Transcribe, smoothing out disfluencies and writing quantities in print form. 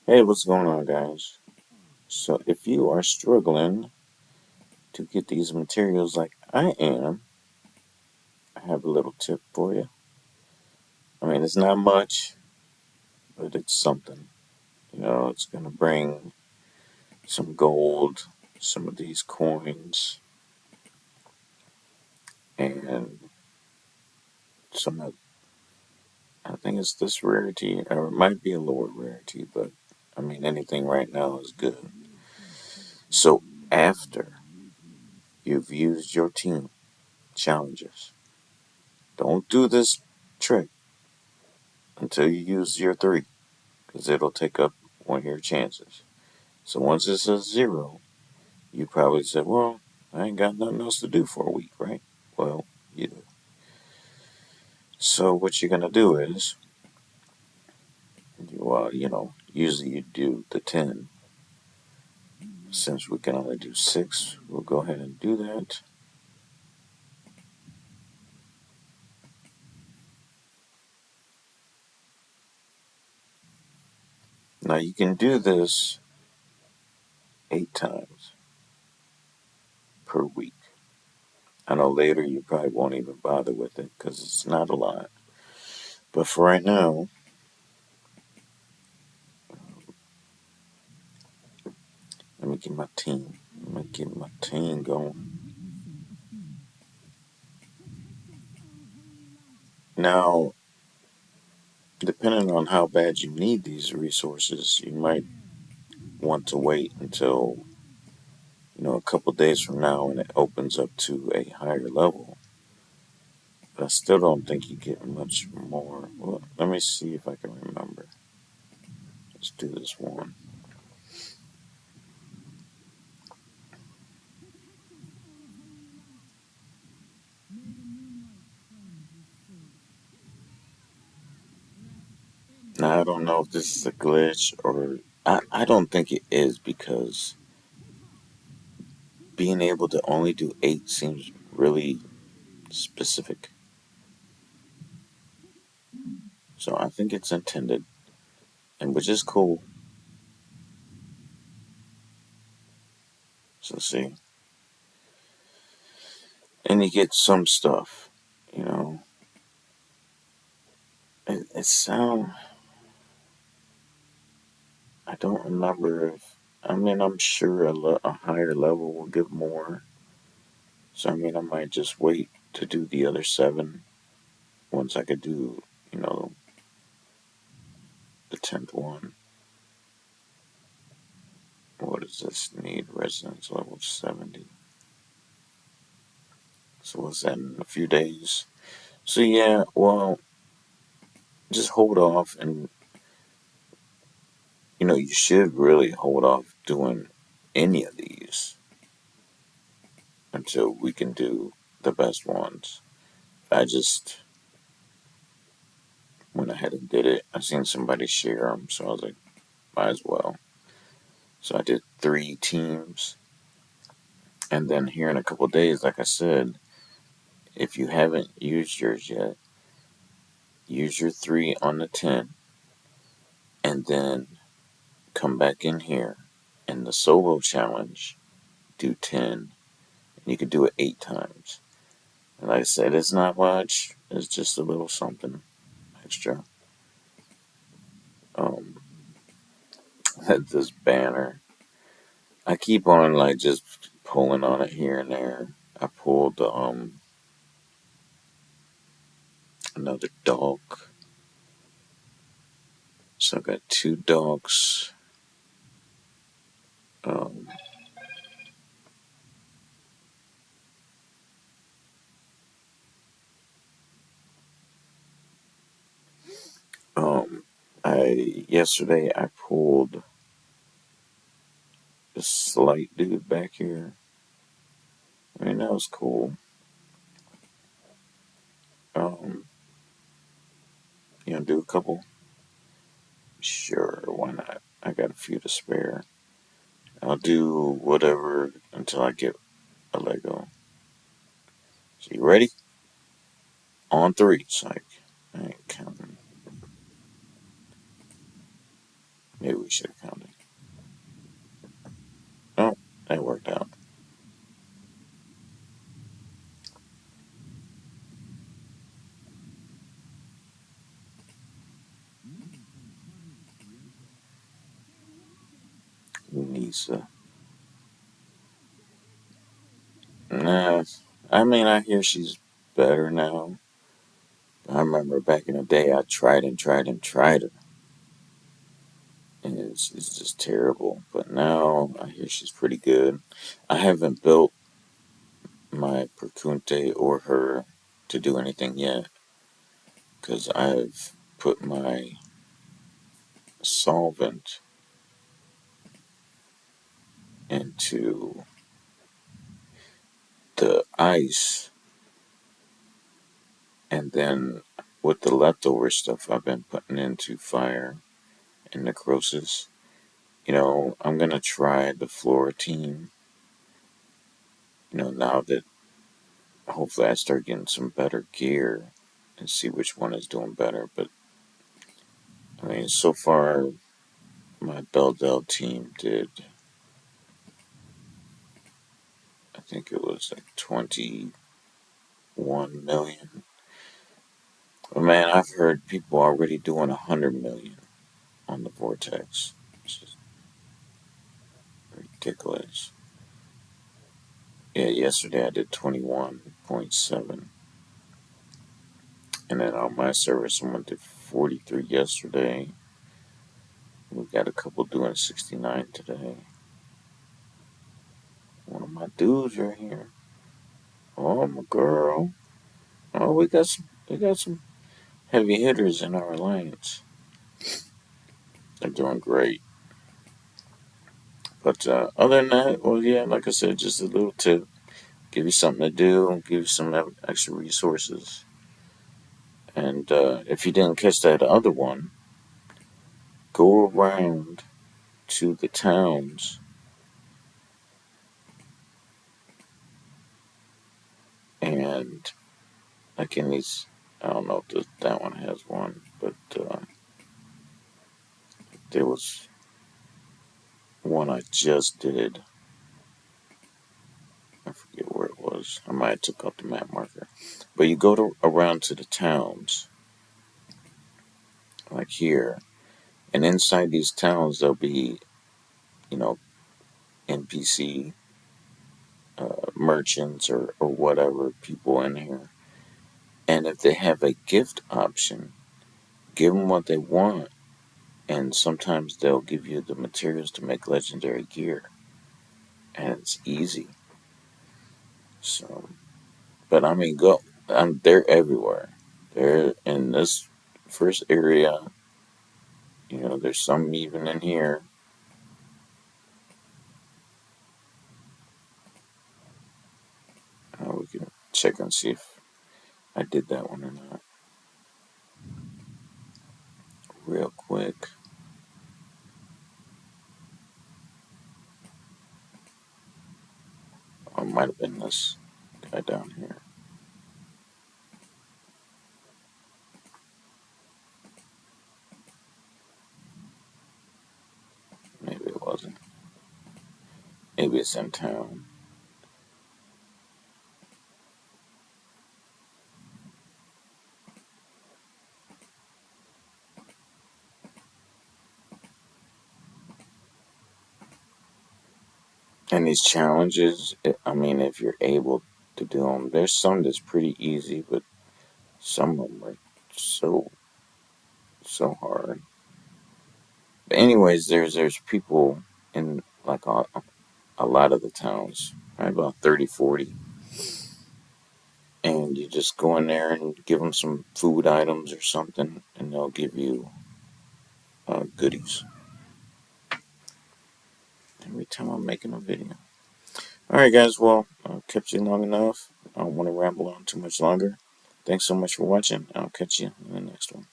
Hey, what's going on, guys? So, if you are struggling to get these materials like I am, I have a little tip for you. I mean, it's not much, but it's something. It's going to bring some gold, some of these coins, and some of, I think it's this rarity, or it might be a lower rarity, but I mean, anything right now is good. So, after you've used your team challenges, don't do this trick until you use your three, because it'll take up one of your chances. So once it says zero, you probably said, well, I ain't got nothing else to do for a week, right? Well, you do. So what you're gonna do is, usually you do the 10. Since we can only do 6, we'll go ahead and do that. Now you can do this 8 times per week. I know later you probably won't even bother with it because it's not a lot. But for right now, let me get my team. Let me get my team going. Now, depending on how bad you need these resources, you might want to wait until, a couple days from now when it opens up to a higher level. But I still don't think you get much more. Well, let me see if I can remember. Let's do this one. Now, I don't know if this is a glitch or. I don't think it is because being able to only do 8 seems really specific. So I think it's intended, and which is cool. So see, and you get some stuff. You know, it sound. I don't remember if. I mean, I'm sure a higher level will give more. So I mean, I might just wait to do the other 7 once I could do, you know, the 10th one. What does this need? Resonance level 70. So what's that in a few days? So yeah, well, just hold off, and you should really hold off doing any of these until we can do the best ones. I just went ahead and did it. I seen somebody share them, so I was like, might as well. So I did 3 teams, and then here in a couple days, like I said, if you haven't used yours yet, use your 3 on the 10, and then come back in here in the solo challenge, do 10, and you can do it 8 times. And like I said, it's not much. It's just a little something extra. Um, this banner, I keep on like just pulling on it here and there. I pulled another dog, so I got 2 dogs. Um, um, I yesterday I pulled this slight dude back here. I mean that was cool. Um, do a couple. Sure, why not? I got a few to spare. I'll do whatever until I get a Lego. So you ready? On 3, psych. I ain't counting. Here we we should have counted. Oh, that worked out. Nisa. Nah, I mean, I hear she's better now. I remember back in the day, I tried and tried and tried her, and it's just terrible. But now I hear she's pretty good. I haven't built my Percunte or her to do anything yet, because I've put my solvent into the ice, and then with the leftover stuff I've been putting into fire and necrosis. I'm gonna try the Flora team. Now that hopefully I start getting some better gear and see which one is doing better. But I mean, so far my Beldell team did. I think it was like 21 million. But man, I've heard people already doing 100 million on the Vortex. It's just ridiculous. Yeah, yesterday I did 21.7. And then on my server, someone did 43 yesterday. We got a couple doing 69 today. One of my dudes right here. Oh, my girl. Oh, we got some heavy hitters in our alliance. They're doing great. But other than that, well, yeah, like I said, just a little tip. Give you something to do, give you some extra resources. And if you didn't catch that other one, go around to the towns and, like in these, I don't know if that one has one, but there was one I just did. I forget where it was. I might have took out the map marker. But you go around to the towns, like here, and inside these towns there'll be, you know, NPC merchants or whatever people in here. And if they have a gift option, give them what they want, and sometimes they'll give you the materials to make legendary gear, and it's easy. So, but I mean, go. They're everywhere. They're in this first area. There's some even in here. We can check and see if I did that one or not. Real quick. It might have been this guy down here. Maybe it wasn't. Maybe it's in town. And these challenges, I mean, if you're able to do them, there's some that's pretty easy, but some of them are so so hard. But anyways, there's people in like a lot of the towns, right, about 30, 40, and you just go in there and give them some food items or something, and they'll give you goodies every time I'm making a video. Alright, guys, well, I've kept you long enough. I don't want to ramble on too much longer. Thanks so much for watching. I'll catch you in the next one.